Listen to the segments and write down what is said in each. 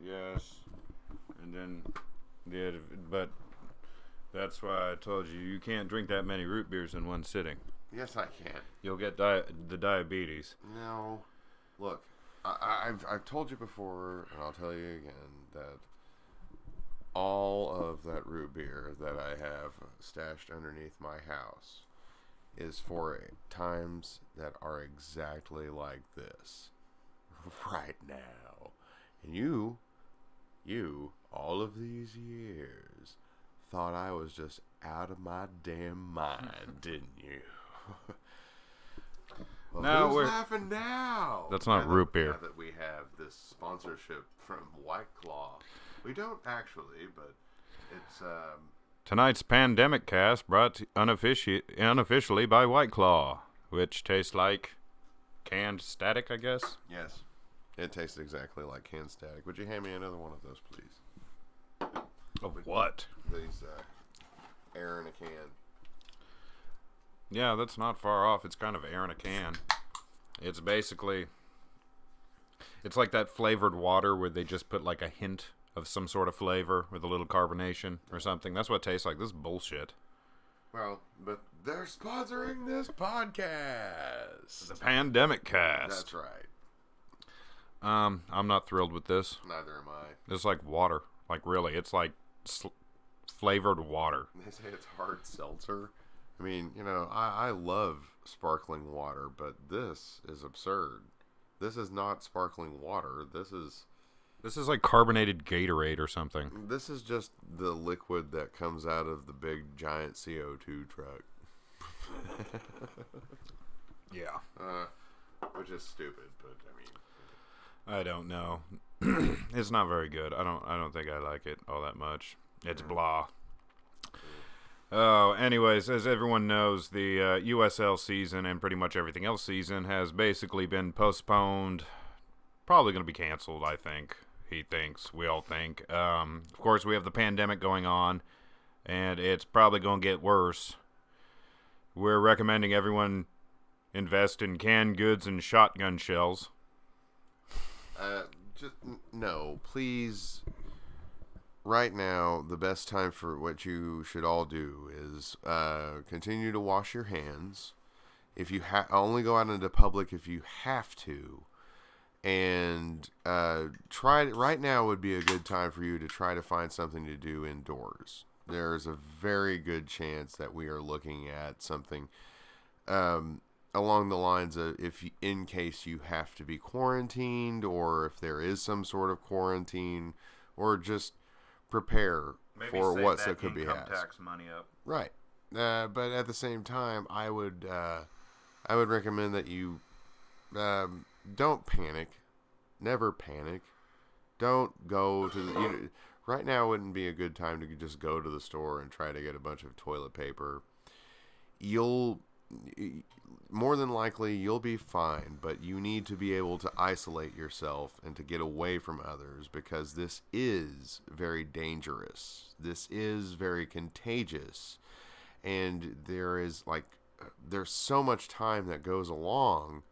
Yes. And then, but that's why I told you can't drink that many root beers in one sitting. Yes, I can. You'll get the diabetes. No. Look, I've told you before, and I'll tell you again, that all of that root beer that I have stashed underneath my house is for times that are exactly like this. Right now. And you, all of these years, thought I was just out of my damn mind, didn't you? Well, no, who's laughing now? That's not root beer. Now that we have this sponsorship from White Claw. We don't actually, but it's... Tonight's Pandemic Cast brought unofficially by White Claw, which tastes like canned static, I guess? Yes. It tastes exactly like canned static. Would you hand me another one of those, please? Of what? These air in a can. Yeah, that's not far off. It's kind of air in a can. It's basically... It's like that flavored water where they just put like a hint of some sort of flavor with a little carbonation or something. That's what it tastes like. This is bullshit. Well, but they're sponsoring this podcast. The Pandemic Cast. That's right. I'm not thrilled with this. Neither am I. It's like water. Like, really. It's like flavored water. They say it's hard seltzer. I mean, I love sparkling water, but this is absurd. This is not sparkling water. This is like carbonated Gatorade or something. This is just the liquid that comes out of the big giant CO2 truck. Yeah. Which is stupid, but I mean, I don't know. It's not very good. I don't think I like it all that much. It's blah. Oh, anyways, as everyone knows, the USL season and pretty much everything else season has basically been postponed. Probably going to be canceled, I think. He thinks. We all think. Of course, we have the pandemic going on, and it's probably going to get worse. We're recommending everyone invest in canned goods and shotgun shells. No, please. Right now, the best time for what you should all do is continue to wash your hands. If you only go out into public if you have to, and right now would be a good time for you to try to find something to do indoors. There's a very good chance that we are looking at something along the lines of in case you have to be quarantined, or if there is some sort of quarantine, or just prepare for what that could be had. Tax money up. Right. But at the same time, I would recommend that you don't panic. Never panic. Don't go to right now wouldn't be a good time to just go to the store and try to get a bunch of toilet paper. More than likely you'll be fine, but you need to be able to isolate yourself and to get away from others, because this is very dangerous. This is very contagious, and there's so much time that goes along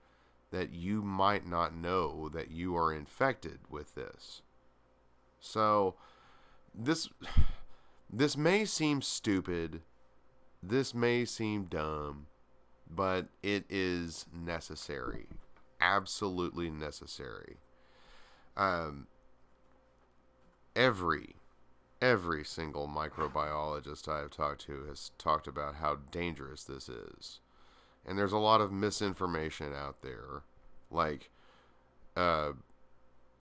that you might not know that you are infected with this. So this may seem stupid, this may seem dumb, but it is necessary. Absolutely necessary. Every single microbiologist I have talked to has talked about how dangerous this is. And there's a lot of misinformation out there. Like,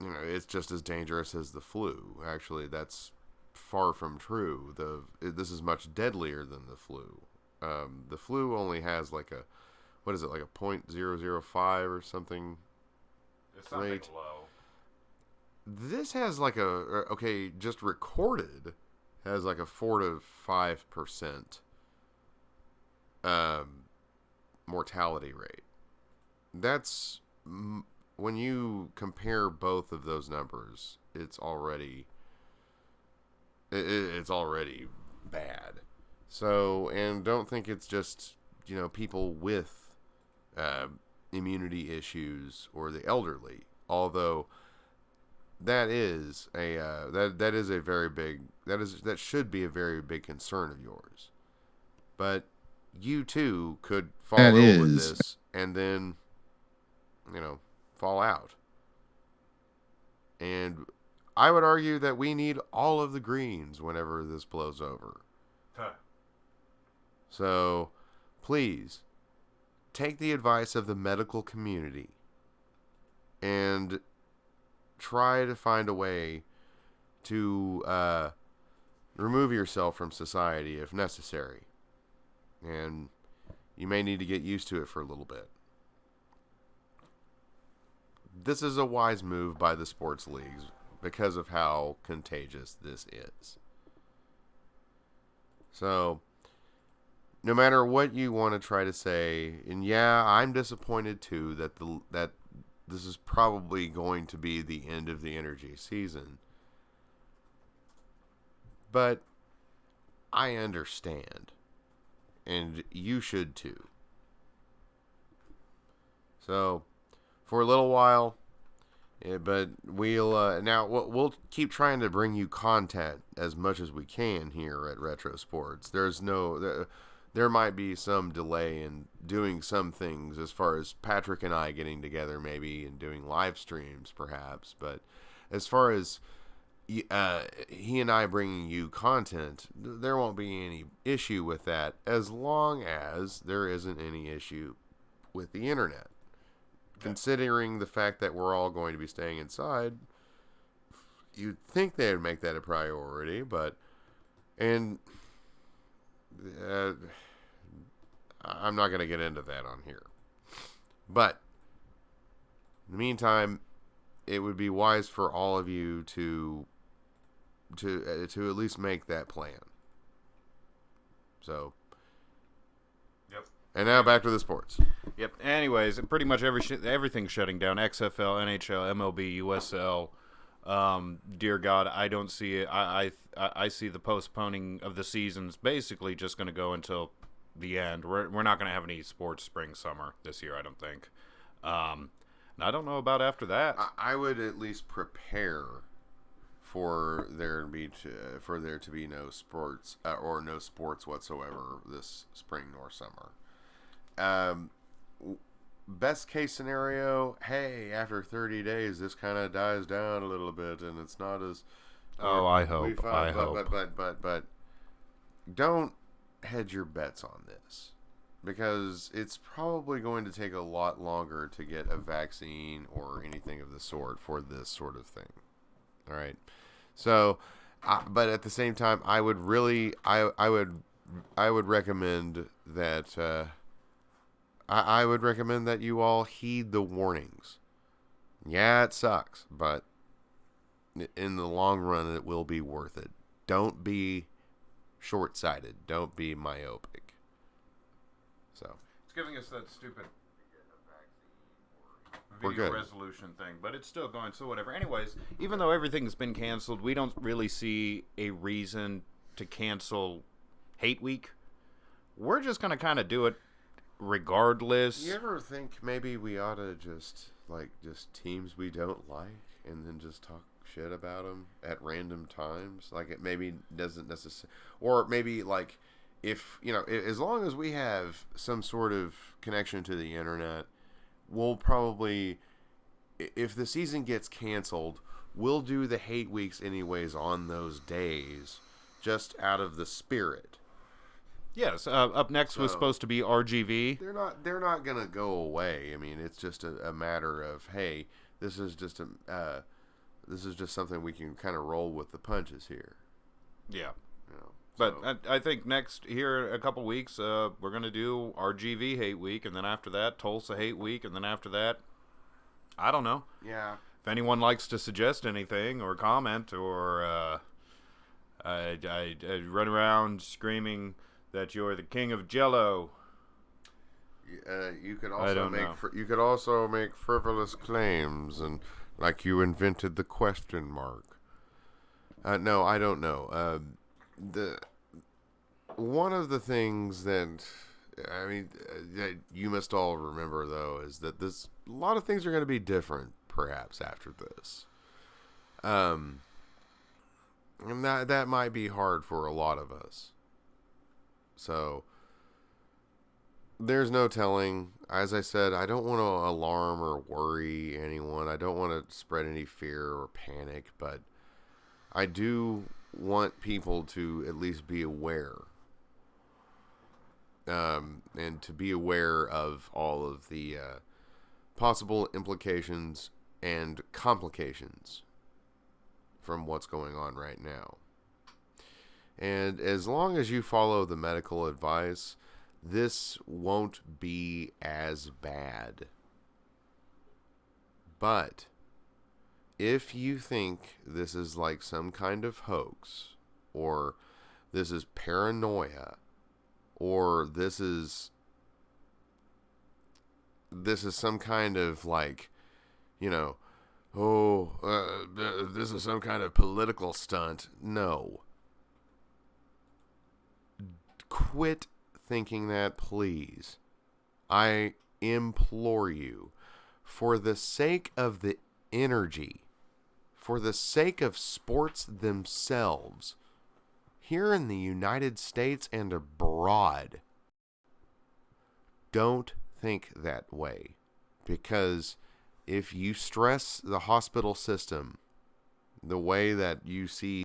it's just as dangerous as the flu. Actually, that's far from true. This is much deadlier than the flu. The flu only has like a 0.005 or something. It's something rate. low. This has just recorded has like a 4 to 5% mortality rate. That's when you compare both of those numbers, it's already bad. So, and don't think it's just, people with immunity issues or the elderly. Although that is a that is a very big that should be a very big concern of yours. But you too could fall ill with this and then fall out. And I would argue that we need all of the greens whenever this blows over. Huh. So, please take the advice of the medical community and try to find a way to remove yourself from society if necessary. And you may need to get used to it for a little bit. This is a wise move by the sports leagues because of how contagious this is. So, no matter what you want to try to say, and yeah, I'm disappointed too that this is probably going to be the end of the energy season. But I understand. And you should too. So, for a little while, but we'll keep trying to bring you content as much as we can here at Retro Sports. There might be some delay in doing some things as far as Patrick and I getting together maybe and doing live streams perhaps, but as far as he and I bringing you content, there won't be any issue with that as long as there isn't any issue with the internet. Considering the fact that we're all going to be staying inside, you'd think they would make that a priority, but I'm not going to get into that on here. But in the meantime, it would be wise for all of you to at least make that plan. So, yep. And now back to the sports. Yep. Anyways, pretty much everything's shutting down. XFL, NHL, MLB, USL. Dear God, I don't see it. I see the postponing of the seasons basically just going to go until the end. We're not going to have any sports spring summer this year, I don't think. And I don't know about after that. I would at least prepare for there to be no sports or no sports whatsoever this spring nor summer. Best case scenario, hey, after 30 days, this kind of dies down a little bit, and it's not as. I hope. But don't hedge your bets on this, because it's probably going to take a lot longer to get a vaccine or anything of the sort for this sort of thing. All right, so, but at the same time, I would recommend that. I would recommend that you all heed the warnings. Yeah, it sucks, but in the long run, it will be worth it. Don't be short-sighted. Don't be myopic. So it's giving us that stupid We're video good. resolution thing, but it's still going, so whatever. Anyways, even though everything's been canceled, we don't really see a reason to cancel Hate Week. We're just going to kind of do it regardless. You ever think maybe we ought to just teams we don't like and then just talk shit about them at random times? Like, it maybe doesn't necessarily, or maybe like if, as long as we have some sort of connection to the internet, we'll probably, if the season gets canceled, we'll do the hate weeks anyways on those days, just out of the spirit. Yes, up next was supposed to be RGV. They're not gonna go away. I mean, it's just a matter of, hey, this is just something we can kind of roll with the punches here. Yeah. But I think next here a couple weeks we're gonna do RGV Hate Week, and then after that Tulsa Hate Week, and then after that, I don't know. Yeah. If anyone likes to suggest anything or comment or I run around screaming that you're the king of Jello. You could also make frivolous claims, and like you invented the question mark. No, I don't know. One of the things that that you must all remember, though, is that a lot of things are going to be different, perhaps, after this. And that might be hard for a lot of us. So there's no telling. As I said, I don't want to alarm or worry anyone. I don't want to spread any fear or panic, but I do want people to at least be aware. And to be aware of all of the possible implications and complications from what's going on right now. And as long as you follow the medical advice, this won't be as bad. But if you think this is like some kind of hoax, or this is paranoia, or this is some kind of like, you know, this is some kind of political stunt. No. Quit thinking that, please. I implore you, for the sake of the energy, for the sake of sports themselves, here in the United States and abroad, don't think that way. Because if you stress the hospital system the way that you see